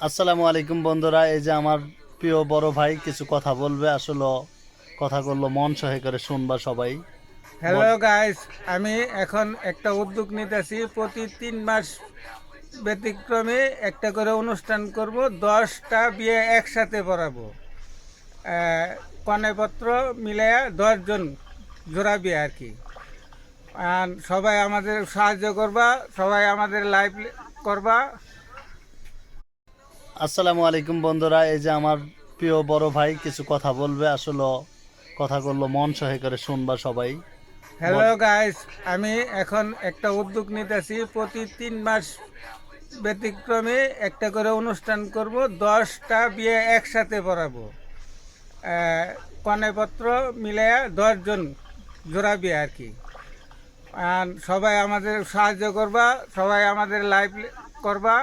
আসসালামু আলাইকুম বন্ধুরা, এই যে আমার প্রিয় বড় ভাই কিছু কথা বলবে। আসলে কথাগুলো মন সহে করে শুনবা সবাই। হ্যালো বল। গাইস, আমি এখন একটা উদ্যোগ নিতেছি। প্রতি 3 মাস ব্যতিক্রমে একটা করে অনুষ্ঠান করব। 10টা বিয়ে একসাথে পড়াবো। কনেপত্র মিলাইয়া 10 জন জোড়া বিয়ে আর কি। আর সবাই আমাদের সাহায্য করবা, সবাই আমাদের লাইভ করবা। আসসালামু আলাইকুম বন্ধুরা, এই যে আমার প্রিয় বড় ভাই কিছু কথা বলবে। আসলে কথাগুলো মন সহে করে শুনবা সবাই। বল। হ্যালো গাইস, আমি এখন একটা উদ্যোগ নিতেছি। প্রতি 3 মাস ব্যতিক্রমে একটা করে অনুষ্ঠান করব। 10টা বিয়ে একসাথে পড়াবো। কনেপত্র মিলাইয়া 10 জন জোড়া বিয়ে আর কি। আর সবাই আমাদের সাহায্য করবা, সবাই আমাদের লাইভ করবা।